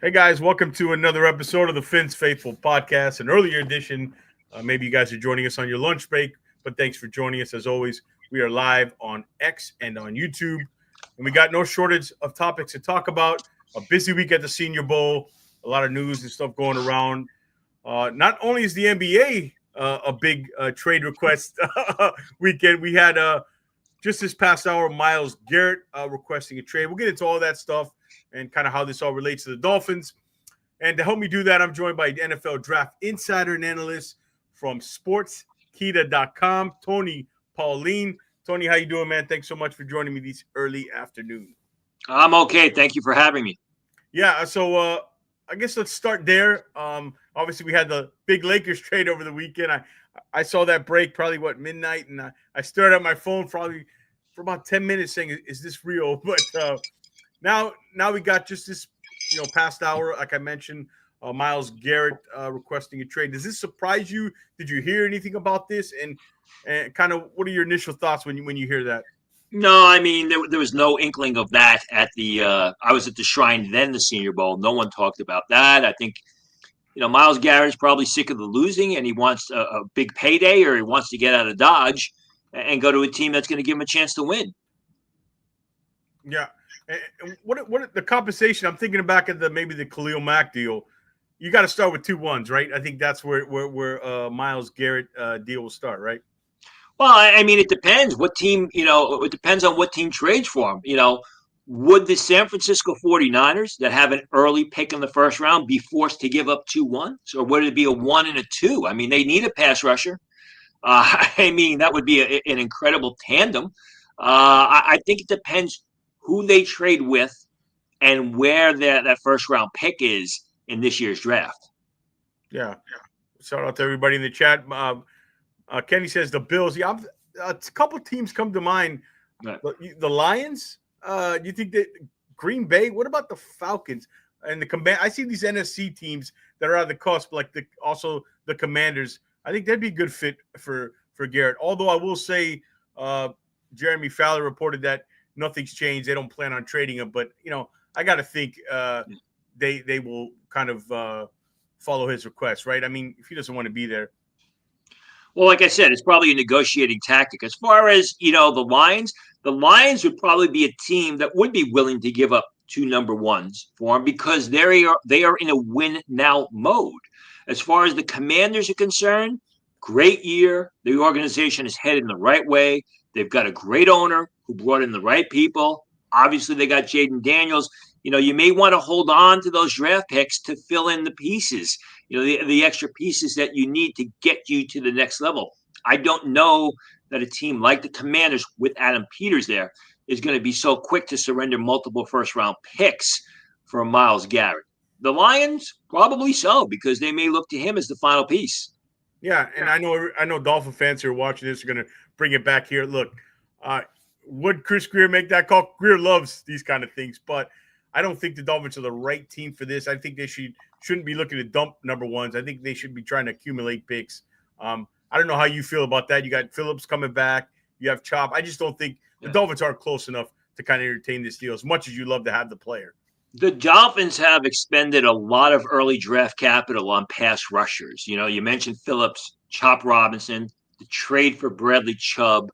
Hey guys, welcome to another episode of the Finn's Faithful Podcast, an earlier edition. Maybe you guys are joining us on your lunch break, but thanks for joining us. As always, we are live on X and on YouTube, and we got no shortage of topics to talk about. A busy week at the Senior Bowl, a lot of news and stuff going around. Not only is the NBA a big trade request weekend, we had just this past hour, Myles Garrett requesting a trade. We'll get into all that stuff and kind of how this all relates to the Dolphins. And to help me do that, I'm joined by NFL Draft Insider and Analyst from SportsKita.com, Tony Pauline. Tony, how you doing, man? Thanks so much for joining me this early afternoon. I'm okay. Thank you for having me. Yeah, so I guess let's start there. Obviously, we had the big Lakers trade over the weekend. I saw that break probably, midnight, and I stared at my phone probably for about 10 minutes saying, is this real? But now we got just this, past hour, like I mentioned, Myles Garrett requesting a trade. Does this surprise you? Did you hear anything about this? And kind of what are your initial thoughts when you hear that? No, I mean, there was no inkling of that at the I was at the Shrine, then the Senior Bowl. No one talked about that. I think, Myles Garrett's probably sick of the losing and he wants a big payday, or he wants to get out of Dodge and go to a team that's going to give him a chance to win. Yeah. And what the compensation? I'm thinking back at maybe the Khalil Mack deal. You got to start with 2 1s, right? I think that's where Myles Garrett deal will start, right? Well, I mean, it depends what team, it depends on what team trades for him. Would the San Francisco 49ers that have an early pick in the first round be forced to give up 2 1s, or would it be a 1 and a 2? I mean, they need a pass rusher. I mean, that would be an incredible tandem. I think it depends who they trade with and where that first round pick is in this year's draft. Yeah. Shout out to everybody in the chat. Kenny says the Bills. Yeah, a couple teams come to mind. Right. The Lions. You think that Green Bay? What about the Falcons and the Command? I see these NFC teams that are at the cusp, like also the Commanders. I think that'd be a good fit for Garrett. Although I will say, Jeremy Fowler reported that nothing's changed. They don't plan on trading him, but I got to think they will kind of follow his request, right? I mean, if he doesn't want to be there. Well, like I said, it's probably a negotiating tactic. As far as, the Lions would probably be a team that would be willing to give up 2 number 1s for him because they are in a win now mode. As far as the Commanders are concerned, great year. The organization is headed in the right way. They've got a great owner who brought in the right people. Obviously, they got Jaden Daniels. You may want to hold on to those draft picks to fill in the pieces, the extra pieces that you need to get you to the next level. I don't know that a team like the Commanders with Adam Peters there is going to be so quick to surrender multiple first-round picks for Myles Garrett. The Lions, probably so, because they may look to him as the final piece. Yeah, and I know Dolphin fans who are watching this are going to bring it back here. Look, would Chris Grier make that call? Grier loves these kind of things, but I don't think the Dolphins are the right team for this. I think they shouldn't be looking to dump number 1s. I think they should be trying to accumulate picks. I don't know how you feel about that. You got Phillips coming back. You have Chop. I just don't think the Dolphins aren't close enough to kind of entertain this deal as much as you love to have the player. The Dolphins have expended a lot of early draft capital on pass rushers. You mentioned Phillips, Chop Robinson, the trade for Bradley Chubb.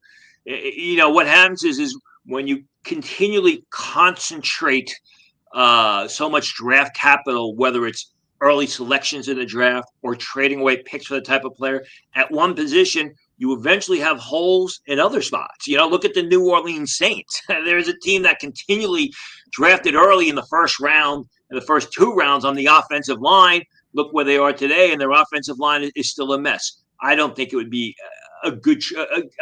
What happens is when you continually concentrate so much draft capital, whether it's early selections in the draft or trading away picks for the type of player at one position, you eventually have holes in other spots. Look at the New Orleans Saints. There's a team that continually drafted early in the first round and the first 2 rounds on the offensive line. Look where they are today, and their offensive line is still a mess. I don't think it would be I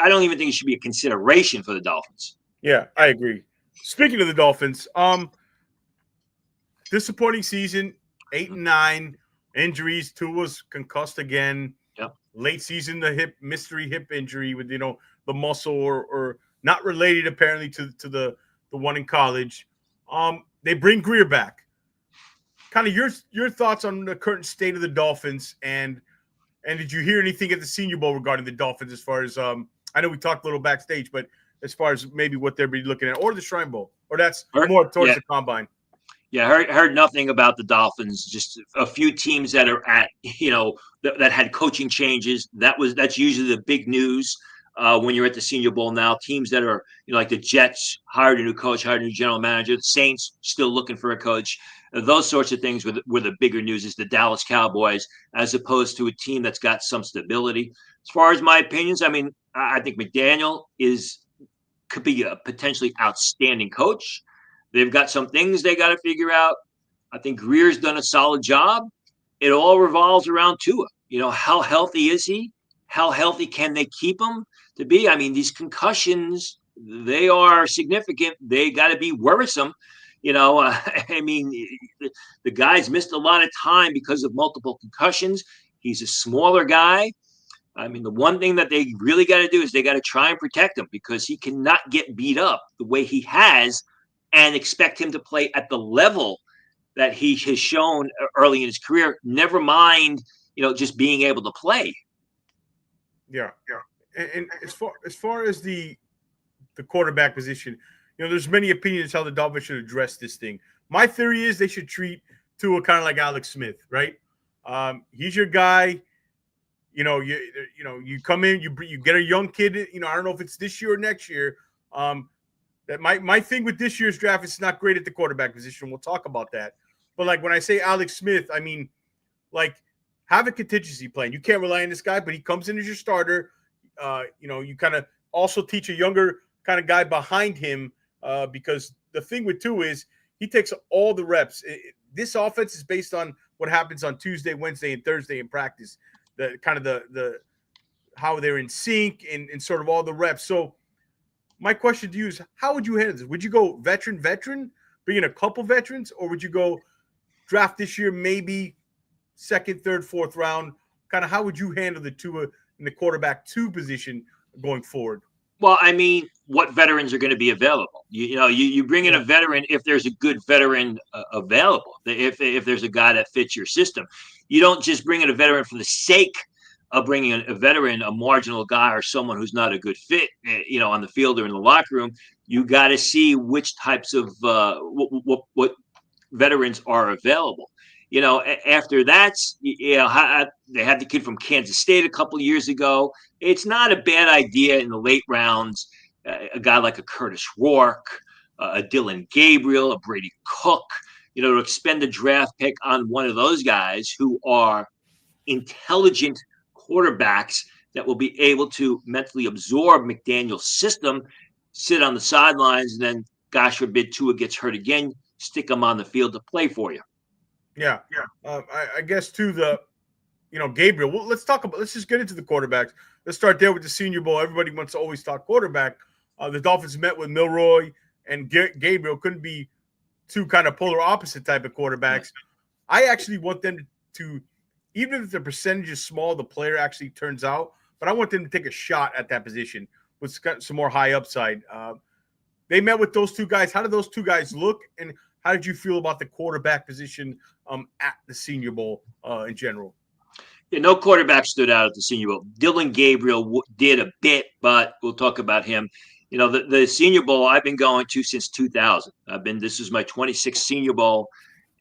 don't even think it should be a consideration for the Dolphins. Yeah, I agree. Speaking of the Dolphins, disappointing season, 8-9, injuries. Tua's concussed again. Yep. Late season, the mystery hip injury with the muscle or not related apparently to the one in college. They bring Grier back. Kind of your thoughts on the current state of the Dolphins, and did you hear anything at the Senior Bowl regarding the Dolphins as far as I know we talked a little backstage, but as far as maybe what they'll be looking at, or the Shrine Bowl, or that's more towards the Combine? Yeah, heard nothing about the Dolphins. Just a few teams that are at that had coaching changes. That's usually the big news when you're at the Senior Bowl now. Teams that are like the Jets hired a new coach, hired a new general manager. The Saints still looking for a coach. Those sorts of things were the bigger news. Is the Dallas Cowboys as opposed to a team that's got some stability. As far as my opinions, I mean, I think McDaniel could be a potentially outstanding coach. They've got some things they got to figure out. I think Greer's done a solid job. It all revolves around Tua. How healthy is he? How healthy can they keep him to be? I mean, these concussions, they are significant. They got to be worrisome. I mean, the guy's missed a lot of time because of multiple concussions. He's a smaller guy. I mean, the one thing that they really got to do is they got to try and protect him because he cannot get beat up the way he has and expect him to play at the level that he has shown early in his career. Never mind, just being able to play. Yeah. And as far as the quarterback position, there's many opinions how the Dolphins should address this thing. My theory is they should treat Tua kind of like Alex Smith, right? He's your guy. You come in, you get a young kid. I don't know if it's this year or next year. That my thing with this year's draft is not great at the quarterback position. We'll talk about that. But like when I say Alex Smith, I mean like have a contingency plan. You can't rely on this guy, but he comes in as your starter. You kind of also teach a younger kind of guy behind him because the thing with Tua is he takes all the reps. This offense is based on what happens on Tuesday, Wednesday, and Thursday in practice. The kind of the how they're in sync and sort of all the reps. So my question to you is, how would you handle this? Would you go veteran, bring in a couple veterans, or would you go draft this year, maybe second, third, fourth round? Kind of how would you handle the Tua in the quarterback 2 position going forward? Well, I mean, what veterans are going to be available? You bring in a veteran if there's a good veteran available. If there's a guy that fits your system, you don't just bring in a veteran for the sake of bringing in a veteran, a marginal guy, or someone who's not a good fit, on the field or in the locker room. You got to see which types of what veterans are available. After that, they had the kid from Kansas State a couple of years ago. It's not a bad idea in the late rounds, a guy like a Curtis Rourke, a Dylan Gabriel, a Brady Cook, to expend a draft pick on one of those guys who are intelligent quarterbacks that will be able to mentally absorb McDaniel's system, sit on the sidelines, and then, gosh forbid, Tua gets hurt again, stick him on the field to play for you. Yeah. I guess too Gabriel. Well, let's just get into the quarterbacks. Let's start there with the Senior Bowl. Everybody wants to always talk quarterback. The Dolphins met with Milroy and Gabriel. Couldn't be 2 kind of polar opposite type of quarterbacks. I actually want them to, even if the percentage is small, the player actually turns out, but I want them to take a shot at that position with some more high upside. They met with those 2 guys. How did those 2 guys look, and how did you feel about the quarterback position at the Senior Bowl in general? Yeah, no quarterback stood out at the Senior Bowl. Dylan Gabriel did a bit, but we'll talk about him. The Senior Bowl I've been going to since 2000. This is my 26th Senior Bowl,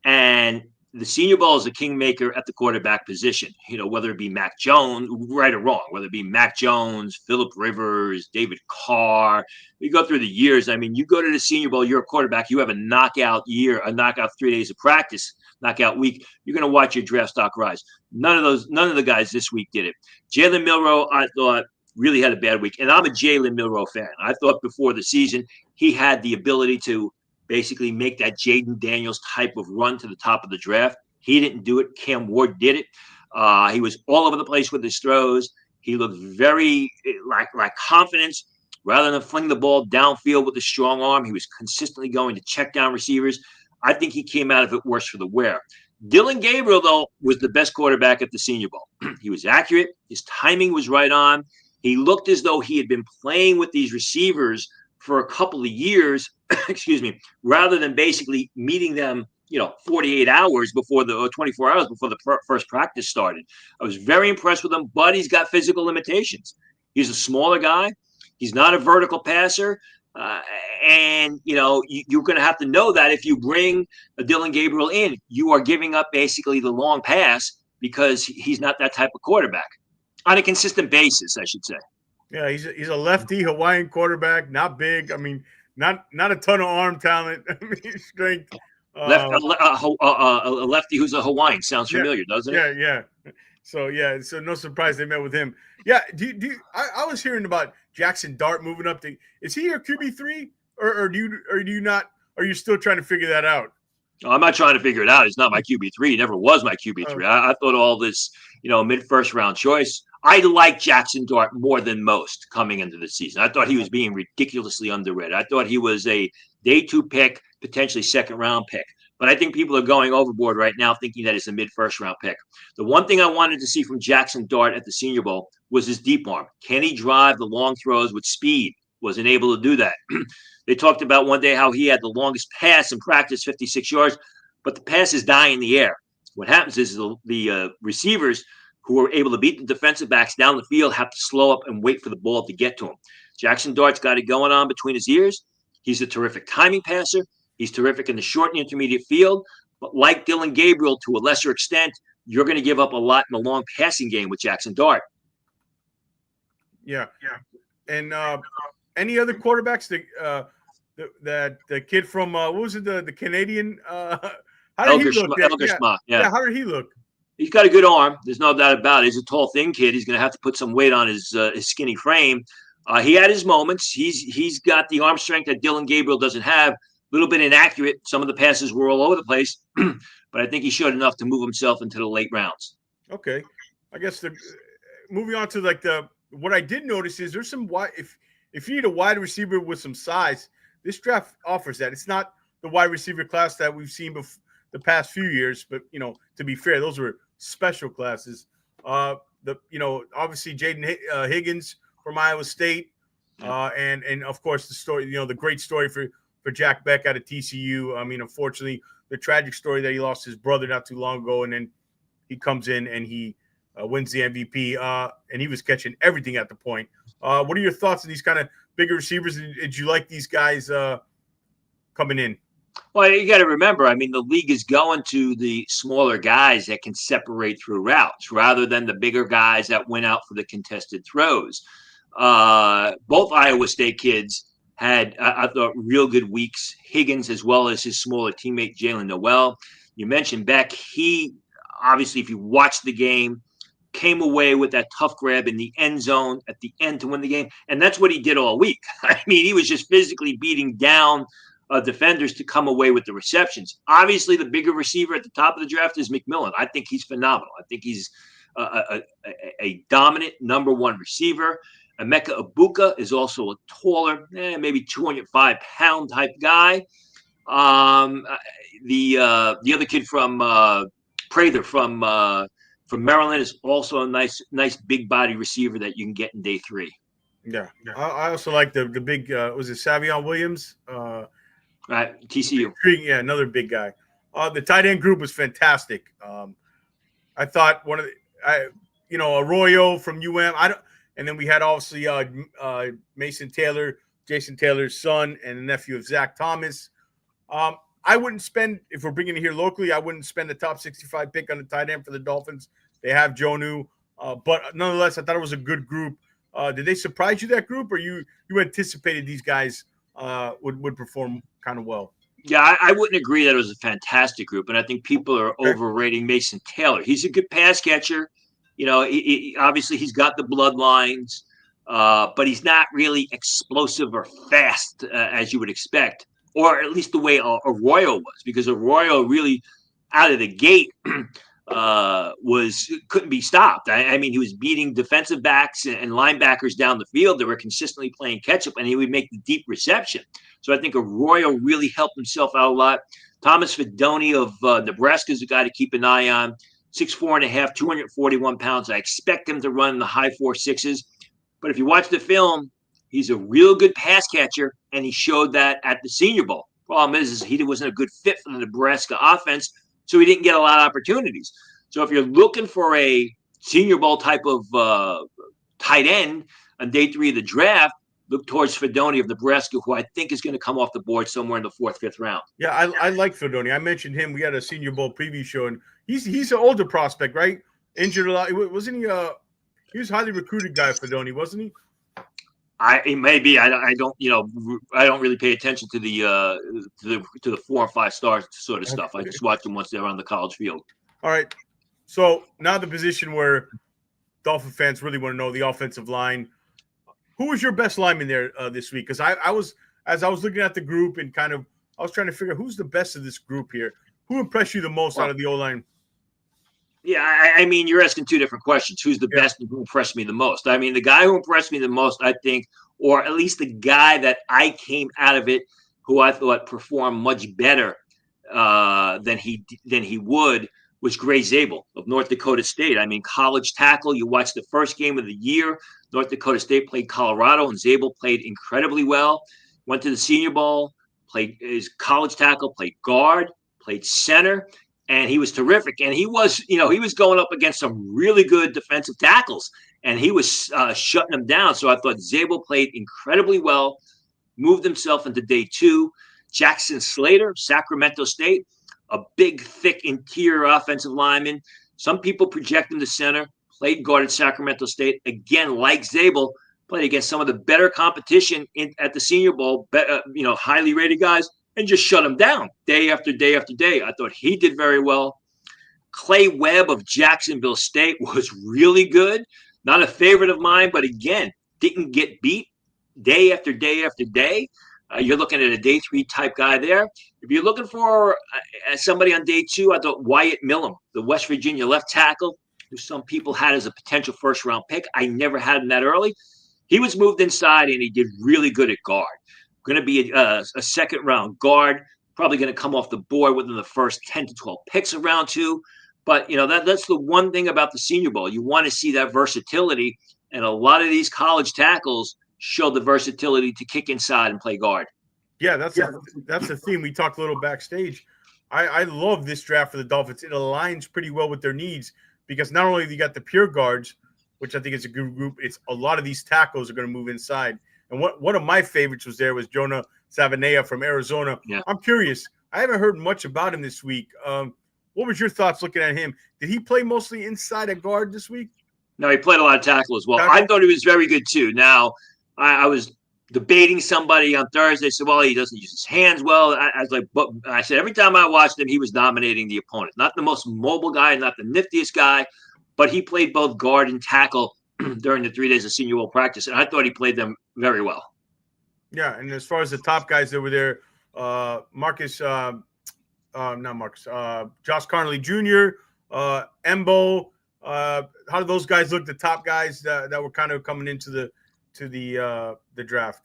and the Senior Bowl is a kingmaker at the quarterback position. Whether it be Mac Jones, right or wrong, whether it be Mac Jones, Phillip Rivers, David Carr. You go through the years. I mean, you go to the Senior Bowl, you're a quarterback. You have a knockout year, a knockout 3 days of practice, knockout week. You're going to watch your draft stock rise. None of the guys this week did it. Jalen Milroe, I thought, really had a bad week, and I'm a Jalen Milroe fan. I thought before the season he had the ability to basically make that Jaden Daniels type of run to the top of the draft. He didn't do it. Cam Ward did it. He was all over the place with his throws. He looked very like confidence. Rather than fling the ball downfield with a strong arm, he was consistently going to check down receivers. I think he came out of it worse for the wear. Dylan Gabriel, though, was the best quarterback at the Senior Bowl. He was accurate. His timing was right on. He looked as though he had been playing with these receivers for a couple of years, excuse me, rather than basically meeting them, 48 hours before or 24 hours before the first practice started. I was very impressed with him, but he's got physical limitations. He's a smaller guy. He's not a vertical passer. Uh, and, you're going to have to know that if you bring a Dylan Gabriel in, you are giving up basically the long pass because he's not that type of quarterback on a consistent basis, I should say. Yeah, he's a lefty Hawaiian quarterback, not big. I mean, not a ton of arm talent. I mean, strength. A lefty who's a Hawaiian sounds Yeah, familiar, doesn't it? yeah. So no surprise they met with him. Yeah, I was hearing about Jackson Dart moving up to. Is he your QB3, or do you not? Are you still trying to figure that out? I'm not trying to figure it out. He's not my QB3. He never was my QB3. I thought all this, mid-first round choice. I like Jackson Dart more than most coming into the season. I thought he was being ridiculously underrated. I thought he was a day 2 pick, potentially second round pick. But I think people are going overboard right now thinking that it's a mid-first round pick. The one thing I wanted to see from Jackson Dart at the Senior Bowl was his deep arm. Can he drive the long throws with speed? Wasn't able to do that. They talked about one day how he had the longest pass in practice, 56 yards, but the passes die in the air. What happens is the receivers who are able to beat the defensive backs down the field have to slow up and wait for the ball to get to him. Jackson Dart's got it going on between his ears. He's a terrific timing passer. He's terrific in the short and intermediate field. But like Dylan Gabriel, to a lesser extent, you're going to give up a lot in the long passing game with Jackson Dart. Yeah. And any other quarterbacks that the kid from what was it, the Canadian? How did he look? Yeah, how did he look? He's got a good arm. There's no doubt about it. He's a tall, thin kid. He's going to have to put some weight on his skinny frame. He had his moments. He's got the arm strength that Dylan Gabriel doesn't have. A little bit inaccurate. Some of the passes were all over the place, but I think he showed enough to move himself into the late rounds. Okay, I guess moving on to what I did notice is there's some wide. If you need a wide receiver with some size, this draft offers that. It's not the wide receiver class that we've seen the past few years, but to be fair, those were special classes. Obviously Jaden Higgins from Iowa State, and of course the story, the great story for Jack Beck out of TCU. I mean, unfortunately, the tragic story that he lost his brother not too long ago, and then he comes in and he wins the MVP, and he was catching everything at the point. What are your thoughts on these kind of bigger receivers? Did you like these guys coming in? Well, you got to remember, I mean, the league is going to the smaller guys that can separate through routes rather than the bigger guys that went out for the contested throws. Both Iowa State kids had, I thought, real good weeks. Higgins, as well as his smaller teammate, Jalen Noel. You mentioned Beck. He, obviously, if you watch the game, came away with that tough grab in the end zone at the end to win the game. And that's what he did all week. I mean, he was just physically beating down defenders to come away with the receptions. Obviously, the bigger receiver at the top of the draft is McMillan. I think he's phenomenal. I think he's a dominant number one receiver. Emeka Ibuka is also a taller, maybe 205-pound type guy. The other kid from Prather from Maryland is also a nice big body receiver that you can get in day 3. Yeah. I also like the big was it Savion Williams? Right, TCU. Yeah, another big guy. The tight end group was fantastic. I thought Arroyo from UM. And then we had obviously Mason Taylor, Jason Taylor's son, and a nephew of Zach Thomas. I wouldn't spend, if we're bringing it here locally, I wouldn't spend the top 65 pick on the tight end for the Dolphins. They have Jonnu, but nonetheless, I thought it was a good group. Did they surprise you, that group, or you anticipated these guys would perform kind of well? Yeah, I wouldn't agree that it was a fantastic group, and I think people are overrating Mason Taylor. He's a good pass catcher. Obviously he's got the bloodlines, but he's not really explosive or fast as you would expect, or at least the way Arroyo was, because Arroyo really out of the gate couldn't be stopped. I mean, he was beating defensive backs and linebackers down the field that were consistently playing catch up, and he would make the deep reception. So I think Arroyo really helped himself out a lot. Thomas Fidone of Nebraska is a guy to keep an eye on. 6'4.5", 241 pounds. I expect him to run in the high 4.6s. But if you watch the film, he's a real good pass catcher, and he showed that at the Senior Bowl. Problem is he wasn't a good fit for the Nebraska offense, so he didn't get a lot of opportunities. So if you're looking for a Senior Bowl type of tight end on day 3 of the draft, look towards Fedoni of Nebraska, who I think is going to come off the board somewhere in the 4th, 5th round. Yeah, I like Fedoni. I mentioned him. We had a Senior Bowl preview show, and he's an older prospect, right? Injured a lot. Wasn't he? He was a highly recruited guy, Fedoni, wasn't he? It may be. I don't. I don't really pay attention to the 4 and 5 stars sort of stuff. I just watch them once they're on the college field. All right. So now the position where Dolphin fans really want to know, the offensive line. Who was your best lineman there this week? Because I was looking at the group and I was trying to figure out who's the best of this group here. Who impressed you the most out of the O-line? Yeah, I mean, you're asking two different questions. Who's the best and who impressed me the most? I mean, the guy who impressed me the most, I think, or at least the guy that I came out of it who I thought performed much better than he would, was Gray Zabel of North Dakota State. I mean, college tackle. You watched the first game of the year. North Dakota State played Colorado, and Zabel played incredibly well. Went to the Senior Bowl, played his college tackle, played guard, played center, and he was terrific. And he was going up against some really good defensive tackles, and he was shutting them down. So I thought Zabel played incredibly well, moved himself into day 2. Jackson Slater, Sacramento State, a big, thick interior offensive lineman. Some people project him to center, played guard at Sacramento State. Again, like Zabel, played against some of the better competition at the Senior Bowl, highly rated guys, and just shut him down day after day after day. I thought he did very well. Clay Webb of Jacksonville State was really good. Not a favorite of mine, but again, didn't get beat day after day after day. You're looking at a day 3 type guy there. If you're looking for somebody on day 2, I thought Wyatt Millum, the West Virginia left tackle, who some people had as a potential first-round pick. I never had him that early. He was moved inside, and he did really good at guard. Going to be a second-round guard, probably going to come off the board within the first 10 to 12 picks of round 2. But, that's the one thing about the Senior Bowl. You want to see that versatility, and a lot of these college tackles show the versatility to kick inside and play guard. Yeah, that's the theme. We talked a little backstage. I love this draft for the Dolphins. It aligns pretty well with their needs because not only you got the pure guards, which I think is a good group, it's a lot of these tackles are going to move inside. And one of my favorites was Jonah Savanea from Arizona. Yeah. I'm curious. I haven't heard much about him this week. What was your thoughts looking at him? Did he play mostly inside at guard this week? No, he played a lot of tackle as well. I thought he was very good too. Now, I was debating somebody on Thursday. Said, well, he doesn't use his hands well. I was like, but I said every time I watched him, he was dominating the opponent. Not the most mobile guy, not the niftiest guy, but he played both guard and tackle during the 3 days of Senior Bowl practice, and I thought he played them very well. Yeah, and as far as the top guys that were there, Josh Carnley Jr., Embo. How do those guys look? The top guys that were kind of coming into the draft.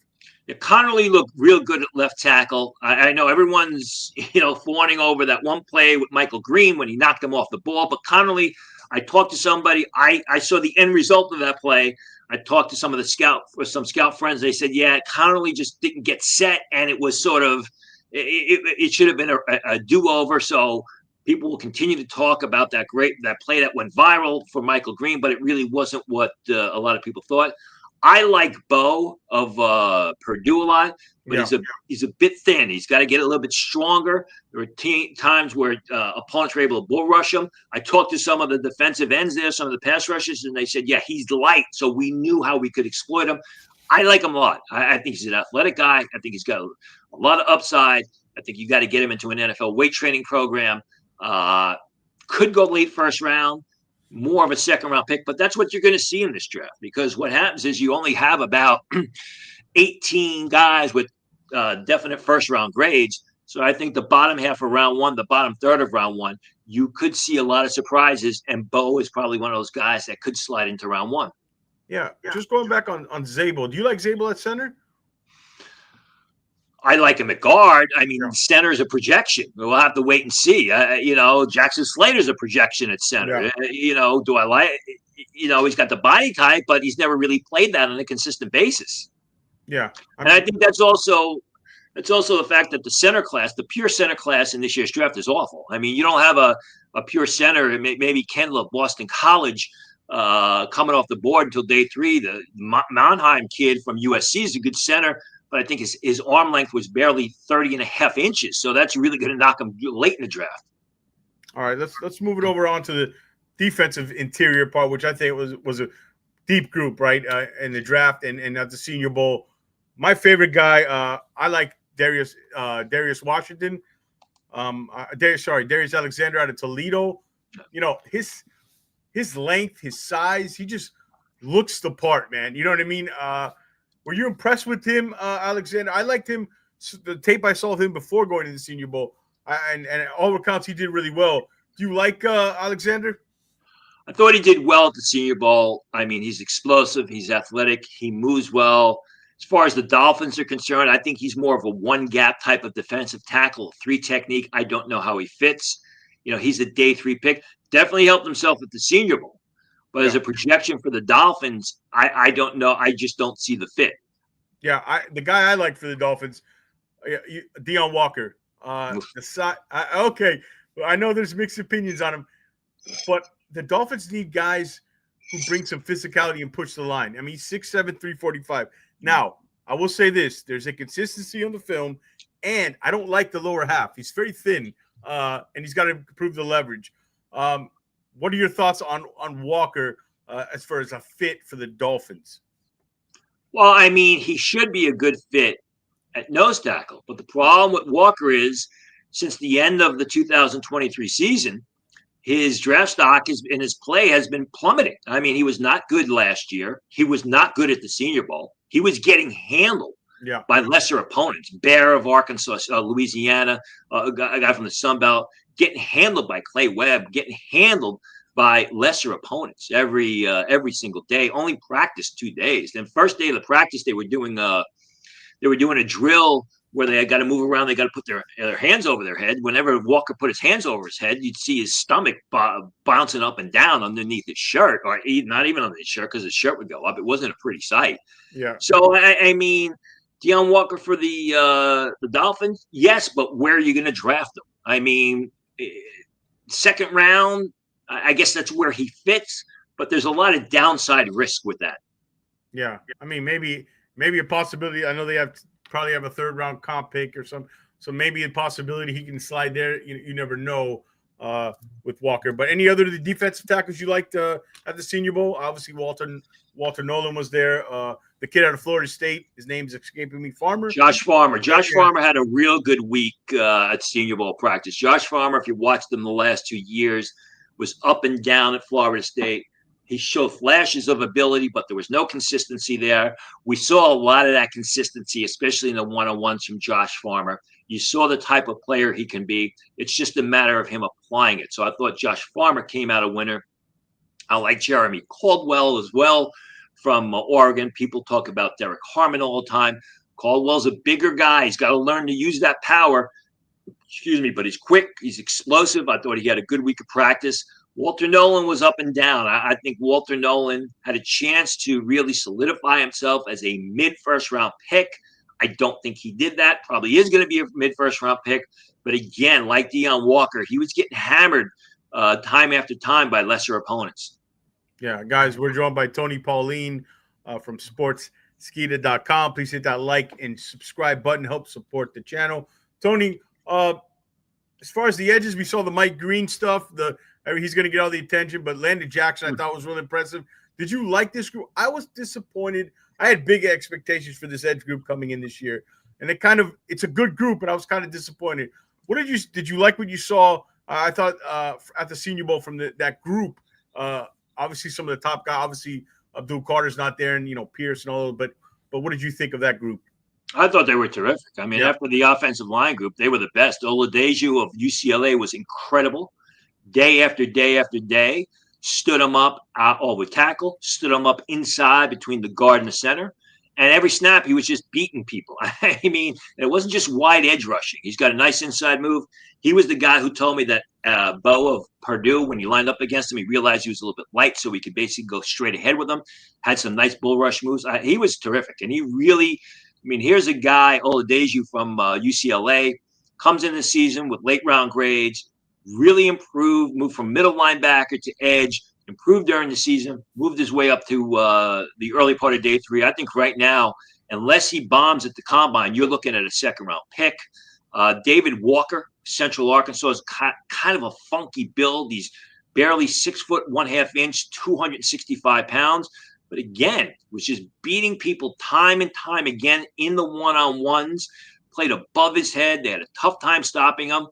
Yeah, Connerly looked real good at left tackle. I know everyone's fawning over that one play with Michael Green when he knocked him off the ball, but Connerly, I talked to somebody. I saw the end result of that play. I talked to some scout friends. They said, yeah, Connerly just didn't get set, and it was sort of it should have been a do-over. So people will continue to talk about that play that went viral for Michael Green, but it really wasn't what a lot of people thought. I like Bo of Purdue a lot, but he's a bit thin. He's got to get a little bit stronger. There were times where opponents were able to bull rush him. I talked to some of the defensive ends there, some of the pass rushers, and they said, yeah, he's light, so we knew how we could exploit him. I like him a lot. I think he's an athletic guy. I think he's got a lot of upside. I think you got to get him into an NFL weight training program. Could go late first round. More of a second-round pick, but that's what you're going to see in this draft because what happens is you only have about 18 guys with definite first-round grades. So I think the bottom half of round 1, the bottom third of round 1, you could see a lot of surprises, and Bo is probably one of those guys that could slide into round 1. Yeah. Just going back on Zabel. Do you like Zabel at center? I like him at guard. I mean, center is a projection. We'll have to wait and see. Jackson Slater's a projection at center. Yeah. Do I like? He's got the body type, but he's never really played that on a consistent basis. Yeah, and I think that's also the fact that the pure center class in this year's draft is awful. I mean, you don't have a pure center. Maybe Kendall of Boston College, coming off the board until day 3. The Mannheim kid from USC is a good center, but I think his arm length was barely 30.5 inches. So that's really going to knock him late in the draft. All right, let's move it over onto the defensive interior part, which I think was a deep group, right, in the draft and at the Senior Bowl. My favorite guy, I like Darius Washington. Darius Alexander out of Toledo. You know, his length, his size, he just looks the part, man. You know what I mean? Were you impressed with him, Alexander? I liked him. The tape I saw of him before going to the Senior Bowl, and all accounts he did really well. Do you like Alexander? I thought he did well at the Senior Bowl. I mean, he's explosive, he's athletic, he moves well. As far as the Dolphins are concerned, I think he's more of a one-gap type of defensive tackle, 3 technique. I don't know how he fits. You know, he's a day 3 pick. Definitely helped himself at the Senior Bowl. But as a projection for the Dolphins, I don't know. I just don't see the fit. Yeah, the guy I like for the Dolphins, Deion Walker. Okay, I know there's mixed opinions on him, but the Dolphins need guys who bring some physicality and push the line. I mean, he's 6'7", 345. Now, I will say this. There's a consistency on the film, and I don't like the lower half. He's very thin, and he's got to improve the leverage. What are your thoughts on Walker as far as a fit for the Dolphins? Well, I mean, he should be a good fit at nose tackle. But the problem with Walker is since the end of the 2023 season, his draft stock and his play has been plummeting. I mean, he was not good last year. He was not good at the Senior Bowl. He was getting handled by lesser opponents. Bear of Arkansas, Louisiana, a guy from the Sun Belt, getting handled by Clay Webb, getting handled by lesser opponents every single day. Only practiced 2 days. Then first day of the practice, they were doing a drill where they got to move around. They got to put their hands over their head. Whenever Walker put his hands over his head, you'd see his stomach bouncing up and down underneath his shirt, or not even on his shirt because his shirt would go up. It wasn't a pretty sight. Yeah. So, I mean, Deion Walker for the Dolphins, yes, but where are you going to draft him? I mean, second round, I guess that's where he fits, but there's a lot of downside risk with that. Yeah. I mean, maybe a possibility. I know they probably have a 3rd round comp pick or something. So maybe a possibility he can slide there. You never know with Walker. But any other defensive tackles you liked at the Senior Bowl? Obviously, Walter Nolan was there. The kid out of Florida State, his name's escaping me. Josh Farmer. Farmer had a real good week at Senior Bowl practice. Josh Farmer, if you watched him the last 2 years, was up and down at Florida State. He showed flashes of ability, but there was no consistency there. We saw a lot of that consistency, especially in the one-on-ones from Josh Farmer. You saw the type of player he can be. It's just a matter of him applying it. So I thought Josh Farmer came out a winner. I like Jeremy Caldwell as well from Oregon. People talk about Derek Harmon all the time. Caldwell's a bigger guy. He's got to learn to use that power. But he's quick. He's explosive. I thought he had a good week of practice. Walter Nolan was up and down. I think Walter Nolan had a chance to really solidify himself as a mid-first round pick. I don't think he did that. Probably is going to be a mid-first round pick. But again, like Deion Walker, he was getting hammered time after time by lesser opponents. Yeah, guys, we're joined by Tony Pauline from sportsskita.com. Please hit that like and subscribe button. Help support the channel. Tony, as far as the edges, we saw the Mike Green stuff. He's going to get all the attention, but Landon Jackson I thought was really impressive. Did you like this group? I was disappointed. I had big expectations for this edge group coming in this year, and it's a good group, but I was kind of disappointed. Did you like what you saw? I thought at the Senior Bowl from that group. Obviously, some of the top guys. Obviously, Abdul Carter's not there, and Pierce and all. But what did you think of that group? I thought they were terrific. I mean, after the offensive line group, they were the best. Oladeju of UCLA was incredible. Day after day after day, stood him up over tackle, stood him up inside between the guard and the center. And every snap, he was just beating people. I mean, it wasn't just wide edge rushing. He's got a nice inside move. He was the guy who told me that Bo of Purdue, when he lined up against him, he realized he was a little bit light, so he could basically go straight ahead with him. Had some nice bull rush moves. He was terrific. And he really – I mean, here's a guy, Oladeju from UCLA, comes in the season with late round grades, really improved, moved from middle linebacker to edge, improved during the season, moved his way up to the early part of day 3. I think right now, unless he bombs at the combine, you're looking at a second-round pick. David Walker, Central Arkansas, is kind of a funky build. He's barely 6 foot 1/2 inch, 265 pounds. But again, was just beating people time and time again in the one-on-ones, played above his head. They had a tough time stopping him.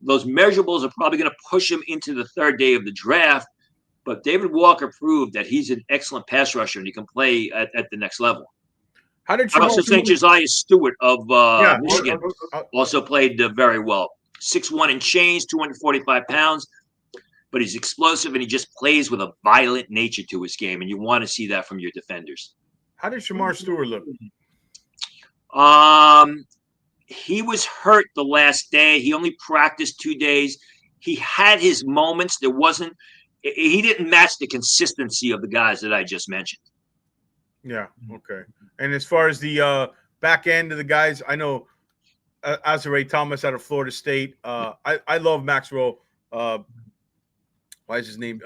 Those measurables are probably going to push him into the 3rd day of the draft. But David Walker proved that he's an excellent pass rusher and he can play at the next level. How did I also think Josiah Stewart of Michigan also played very well. 6'1" and change, 245 pounds. But he's explosive and he just plays with a violent nature to his game. And you want to see that from your defenders. How did Shamar Stewart look? He was hurt the last day. He only practiced 2 days. He had his moments. He didn't match the consistency of the guys that I just mentioned. Yeah. Okay. And as far as the back end of the guys, I know Azare Thomas out of Florida State. I love Maxwell. Why is his name?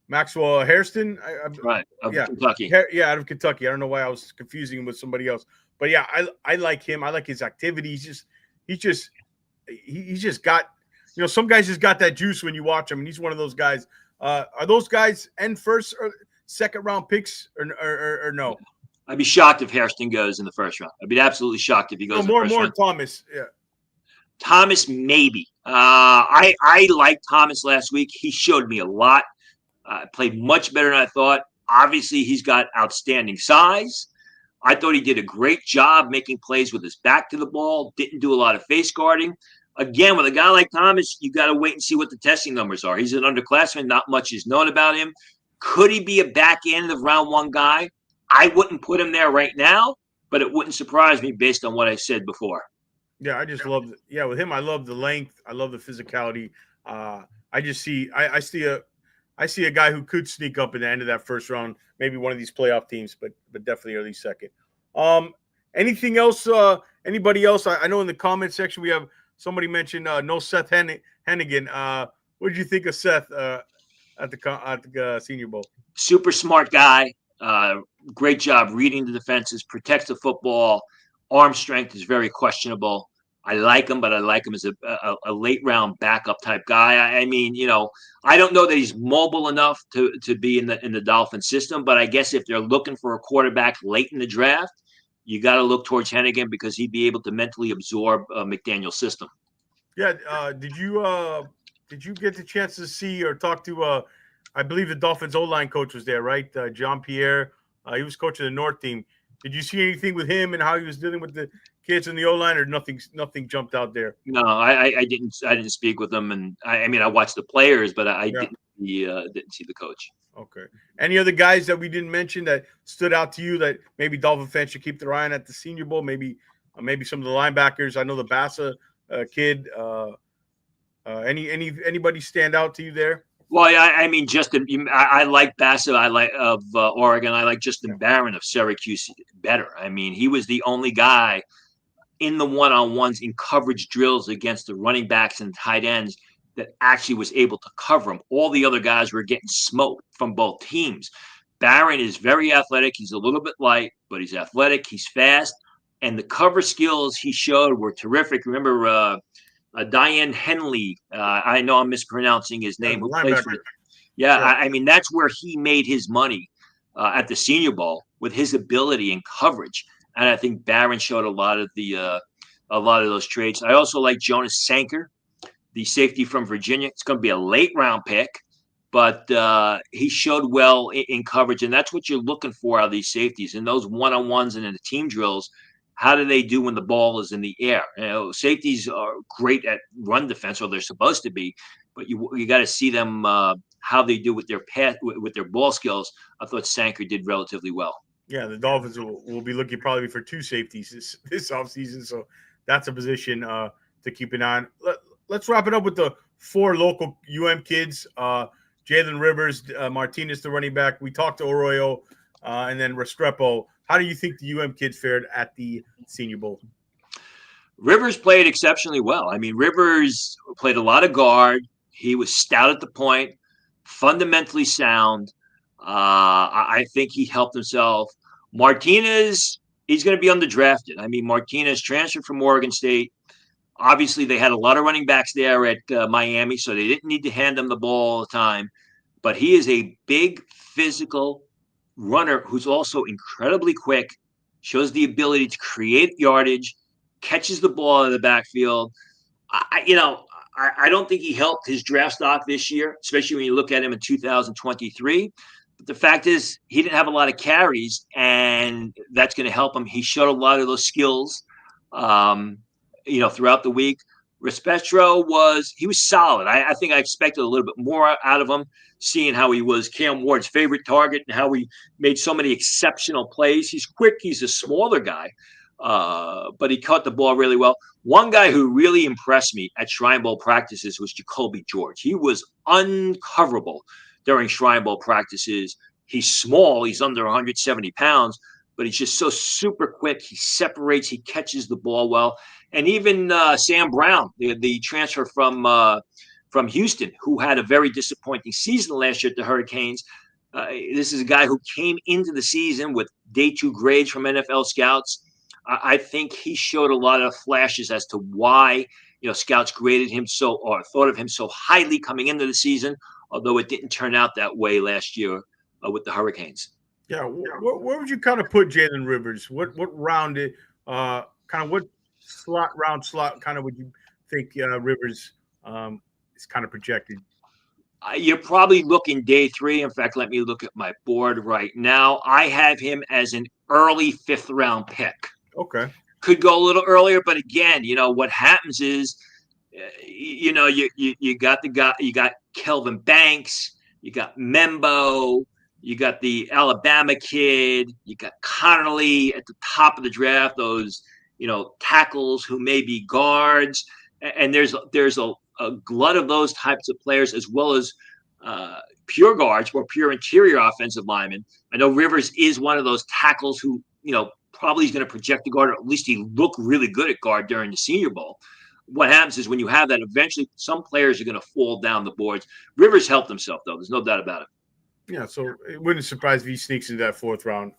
Maxwell Hairston. Right. Kentucky. Out of Kentucky. I don't know why I was confusing him with somebody else. But yeah, I like him. I like his activity. He's just got, some guys just got that juice when you watch him, and he's one of those guys. Are those guys end first or second round picks or no? I'd be shocked if Hairston goes in the first round. I'd be absolutely shocked if he goes in the first round. Thomas. Yeah. Thomas, maybe. I liked Thomas last week. He showed me a lot. Played much better than I thought. Obviously, he's got outstanding size. I thought he did a great job making plays with his back to the ball. Didn't do a lot of face guarding. Again, with a guy like Thomas, you got to wait and see what the testing numbers are. He's an underclassman. Not much is known about him. Could he be a back end of round 1 guy? I wouldn't put him there right now, but it wouldn't surprise me based on what I said before. Yeah, I just love – with him, I love the length. I love the physicality. I see a guy who could sneak up in the end of that first round, maybe one of these playoff teams, but definitely early second. Anything else? Anybody else? I know in the comment section we have somebody mentioned no Seth Hennigan. What did you think of Seth at the Senior Bowl? Super smart guy. Great job reading the defenses, protects the football. Arm strength is very questionable. I like him, but I like him as a late round backup type guy. I mean, I don't know that he's mobile enough to be in the Dolphin system, but I guess if they're looking for a quarterback late in the draft, you got to look towards Hennigan because he'd be able to mentally absorb McDaniel's system. Yeah. Did you get the chance to see or talk to? I believe the Dolphins O-line coach was there, right? John Pierre. He was coaching the North team. Did you see anything with him and how he was dealing with the kids in the O-line, or nothing jumped out there? No, I didn't speak with them, and I mean I watched the players, but I didn't see the coach. Okay. Any other guys that we didn't mention that stood out to you that maybe Dolphin fans should keep their eye on at the Senior Bowl? Maybe some of the linebackers. I know the Bassa kid. Anybody stand out to you there? Well, I mean, Justin, I like Bassett. I like of Oregon. I like Justin Barron of Syracuse better. I mean, he was the only guy in the one-on-ones in coverage drills against the running backs and tight ends that actually was able to cover him. All the other guys were getting smoked from both teams. Barron is very athletic. He's a little bit light, but he's athletic. He's fast. And the cover skills he showed were terrific. Remember, Diane Henley, I know I'm mispronouncing his name. Who plays for? Yeah, sure. I mean that's where he made his money at the Senior Bowl with his ability and coverage, and I think Barron showed a lot of those traits. I also like Jonas Sanker, the safety from Virginia. It's going to be a late round pick, but he showed well in coverage, and that's what you're looking for out of these safeties in those one-on-ones and in the team drills. How do they do when the ball is in the air? Safeties are great at run defense, or they're supposed to be, but you got to see them how they do with their with their ball skills. I thought Sanker did relatively well. Yeah, the Dolphins will be looking probably for 2 safeties this offseason, so that's a position to keep an eye on. Let's wrap it up with the 4 local kids. Jalen Rivers, Martinez, the running back. We talked to Arroyo, and then Restrepo. How do you think the kids fared at the Senior Bowl? Rivers played exceptionally well. I mean, Rivers played a lot of guard. He was stout at the point. fundamentally sound. I think he helped himself. Martinez, he's going to be undrafted. I mean, Martinez transferred from Oregon State. Obviously, they had a lot of running backs there at Miami, so they didn't need to hand him the ball all the time. But he is a big physical runner who's also incredibly quick, shows the ability to create yardage, catches the ball in the backfield. I don't think he helped his draft stock this year, especially when you look at him in 2023. But the fact is, he didn't have a lot of carries, and that's going to help him. He showed a lot of those skills, throughout the week. Respetro was solid. I think I expected a little bit more out of him, seeing how he was Cam Ward's favorite target and how he made so many exceptional plays. He's quick. He's a smaller guy, but he caught the ball really well. One guy who really impressed me at Shrine Bowl practices was Jacoby George. He was uncoverable during Shrine Bowl practices. He's small. He's under 170 pounds, but he's just so super quick. He separates. He catches the ball well. And even Sam Brown, the transfer from Houston, who had a very disappointing season last year at the Hurricanes. This is a guy who came into the season with day 2 grades from NFL scouts. I think he showed a lot of flashes as to why scouts graded him so, or thought of him so highly coming into the season, although it didn't turn out that way last year with the Hurricanes. Yeah, where would you kind of put Jalen Rivers? What round it? Kind of what slot kind of would you think Rivers is kind of projected? You're probably looking day 3. In fact, let me look at my board right now. I have him as an early 5th round pick. Okay. Could go a little earlier, but again, what happens is, you got the guy, you got Kelvin Banks, you got Membo, you got the Alabama kid, you got Connolly at the top of the draft, those tackles who may be guards, and there's a glut of those types of players, as well as pure guards or pure interior offensive linemen. I know Rivers is one of those tackles who probably is going to project the guard, or at least he looked really good at guard during the Senior Bowl. What happens is when you have that, eventually some players are going to fall down the boards. Rivers helped himself, though. There's no doubt about it. Yeah, so it wouldn't surprise if he sneaks into that 4th round.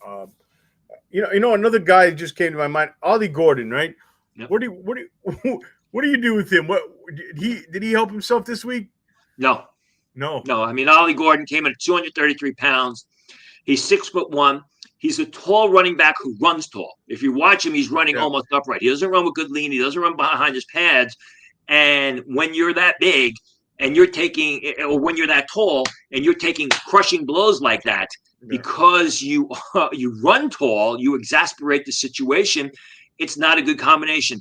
Another guy just came to my mind, Ollie Gordon, right? Yep. What do you do with him? What did he help himself this week? No. I mean, Ollie Gordon came in at 233 pounds. He's 6'1". He's a tall running back who runs tall. If you watch him, he's running almost upright. He doesn't run with good lean. He doesn't run behind his pads. And when you're that big and you're taking, or when you're that tall and you're taking crushing blows like that, because you run tall, you exasperate the situation. It's not a good combination.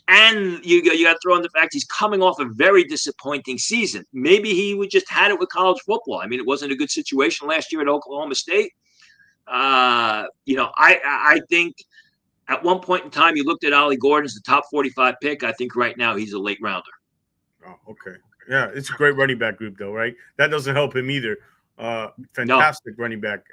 And you got to throw in the fact he's coming off a very disappointing season. Maybe he would just had it with college football. I mean, it wasn't a good situation last year at Oklahoma State. I think at one point in time you looked at Ollie Gordon as the top 45 pick. I think right now he's a late rounder. Oh, okay. Yeah, it's a great running back group, though, right? That doesn't help him either. Fantastic running back.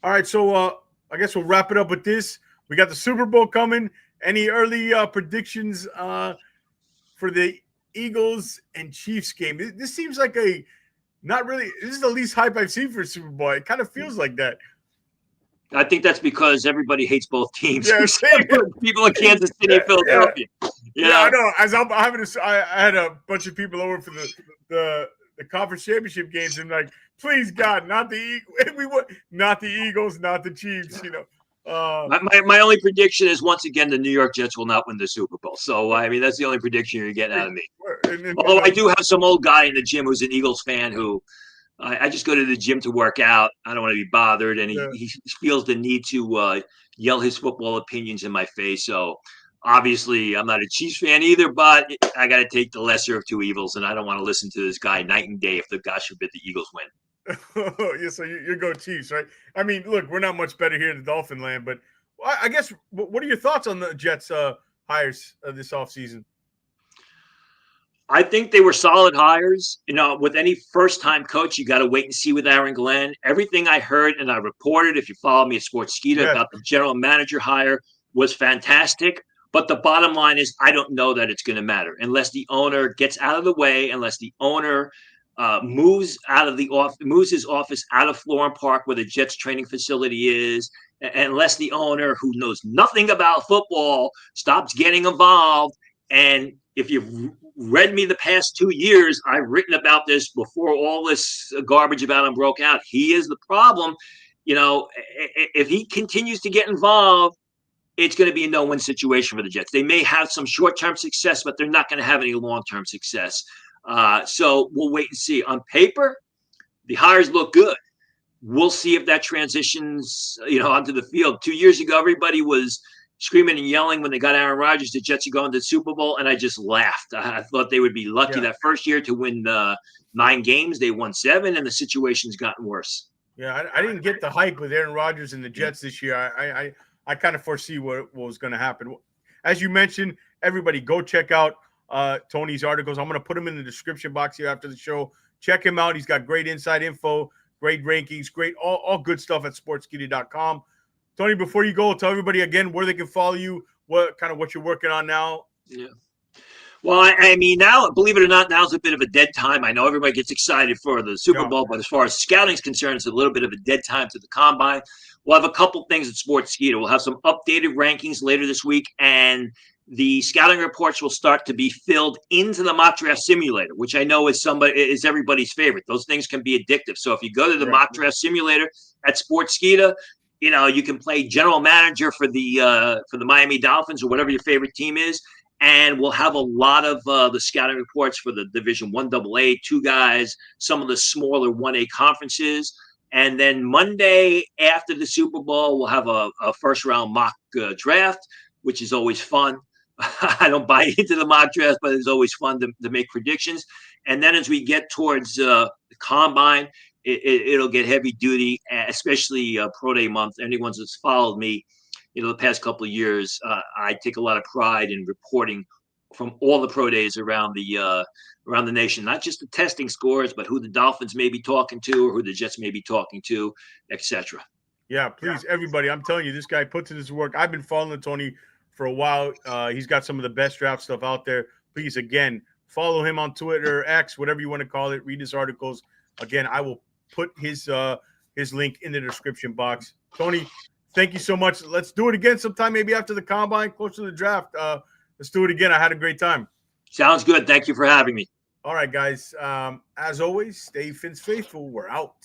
All right, so I guess we'll wrap it up with this. We got the Super Bowl coming. Any early predictions for the Eagles and Chiefs game? This seems like not really. This is the least hype I've seen for a Super Bowl. It kind of feels like that. I think that's because everybody hates both teams. Yeah, people in Kansas City and Philadelphia. Yeah, I know. I had a bunch of people over for the conference championship games, and like, please God, not the Eagles, not the Chiefs. My only prediction is, once again, the New York Jets will not win the Super Bowl. So, I mean, that's the only prediction you're getting out of me. Although I do have some old guy in the gym who's an Eagles fan who I just go to the gym to work out. I don't want to be bothered. And he feels the need to yell his football opinions in my face. So, obviously, I'm not a Chiefs fan either, but I got to take the lesser of two evils. And I don't want to listen to this guy night and day if, God forbid, the Eagles win. Yeah, so you go Chiefs, right? I mean, look, we're not much better here in the Dolphin land, but I guess what are your thoughts on the Jets hires this offseason? I think they were solid hires. With any first-time coach, you got to wait and see with Aaron Glenn. Everything I heard and I reported, if you follow me at Sportskeeda, about the general manager hire was fantastic. But the bottom line is, I don't know that it's going to matter unless the owner gets out of the way, unless the owner moves out of the office, moves his office out of Florham Park, where the Jets training facility is, unless the owner, who knows nothing about football, stops getting involved. And if you've read me the past 2 years, I've written about this before all this garbage about him broke out. He is the problem. If he continues to get involved, it's going to be a no-win situation for the Jets. They may have some short-term success, but they're not going to have any long-term success. So we'll wait and see. On paper, the hires look good. We'll see if that transitions, onto the field. 2 years ago, everybody was screaming and yelling when they got Aaron Rodgers, the Jets are going to the Super Bowl, and I just laughed. I thought they would be lucky that first year to win 9 games. They won 7, and the situation's gotten worse. Yeah, I didn't get the hype with Aaron Rodgers and the Jets this year. I kind of foresee what was going to happen. As you mentioned, everybody go check out Tony's articles. I'm going to put them in the description box here after the show. Check him out. He's got great inside info, great rankings, great all good stuff at sportskeeda.com. Tony, before you go, tell everybody again where they can follow you, what you're working on now. Yeah. Well, I mean, now, believe it or not, now's a bit of a dead time. I know everybody gets excited for the Super Bowl, but as far as scouting is concerned, it's a little bit of a dead time to the combine. We'll have a couple things at Sportskeeda. We'll have some updated rankings later this week, and the scouting reports will start to be filled into the mock draft simulator, which I know is everybody's favorite. Those things can be addictive. So if you go to the mock draft simulator at Sportskeeda, you can play general manager for the Miami Dolphins or whatever your favorite team is. And we'll have a lot of the scouting reports for the Division 1AA, 2 guys, some of the smaller 1A conferences. And then Monday after the Super Bowl, we'll have a first-round mock draft, which is always fun. I don't buy into the mock draft, but it's always fun to make predictions. And then as we get towards the combine, it'll get heavy duty, especially Pro Day month. Anyone that's followed me, the past couple of years, I take a lot of pride in reporting from all the pro days around the nation, not just the testing scores, but who the Dolphins may be talking to or who the Jets may be talking to, etc. Yeah, please, everybody. I'm telling you, this guy puts in his work. I've been following Tony for a while. He's got some of the best draft stuff out there. Please, again, follow him on Twitter, X, whatever you want to call it. Read his articles. Again, I will put his link in the description box. Tony, thank you so much. Let's do it again sometime, maybe after the combine, close to the draft. Let's do it again. I had a great time. Sounds good. Thank you for having me. All right, guys. As always, stay Fins faithful. We're out.